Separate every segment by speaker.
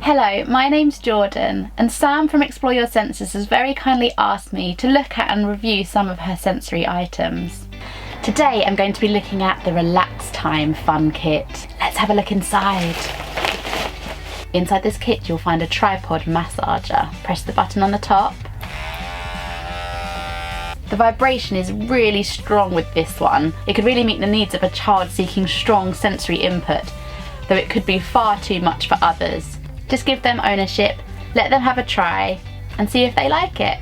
Speaker 1: Hello, my name's Jordan, and Sam from Explore Your Senses has very kindly asked me to look at and review some of her sensory items. Today I'm going to be looking at the Relax Time Fun Kit. Let's have a look inside. Inside this kit you'll find a tripod massager. Press the button on the top. The vibration is really strong with this one. It could really meet the needs of a child seeking strong sensory input, though it could be far too much for others. Just give them ownership, let them have a try, and see if they like it.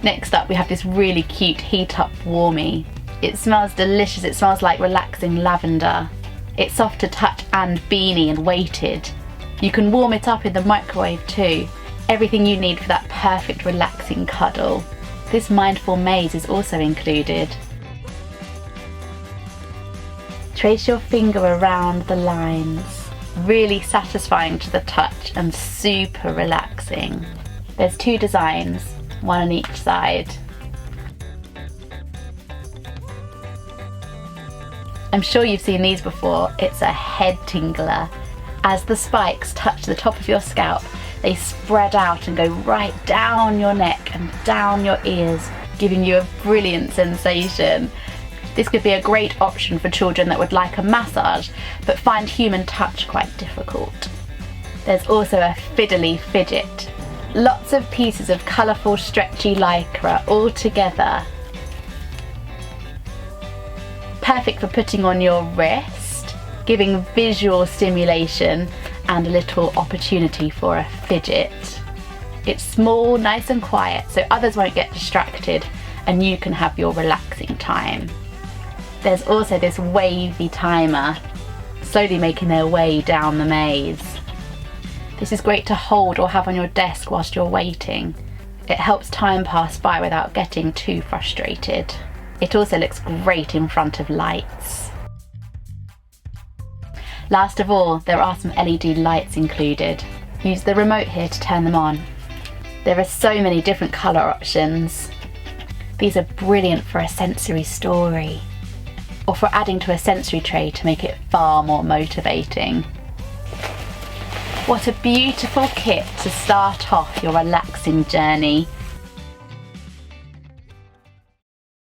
Speaker 1: Next up we have this really cute heat up warmie. It smells delicious, it smells like relaxing lavender. It's soft to touch and beanie and weighted. You can warm it up in the microwave too. Everything you need for that perfect relaxing cuddle. This mindful maze is also included. Trace your finger around the lines. Really satisfying to the touch and super relaxing. There's two designs, one on each side. I'm sure you've seen these before. It's a head tingler. As the spikes touch the top of your scalp, they spread out and go right down your neck and down your ears, giving you a brilliant sensation. This could be a great option for children that would like a massage but find human touch quite difficult. There's also a fiddly fidget. Lots of pieces of colourful stretchy lycra all together. Perfect for putting on your wrist, giving visual stimulation and a little opportunity for a fidget. It's small, nice and quiet, so others won't get distracted and you can have your relaxing time. There's also this Wavy Timer, slowly making their way down the maze. This is great to hold or have on your desk whilst you're waiting. It helps time pass by without getting too frustrated. It also looks great in front of lights. Last of all, there are some LED lights included. Use the remote here to turn them on. There are so many different colour options. These are brilliant for a sensory story, or for adding to a sensory tray to make it far more motivating. What a beautiful kit to start off your relaxing journey.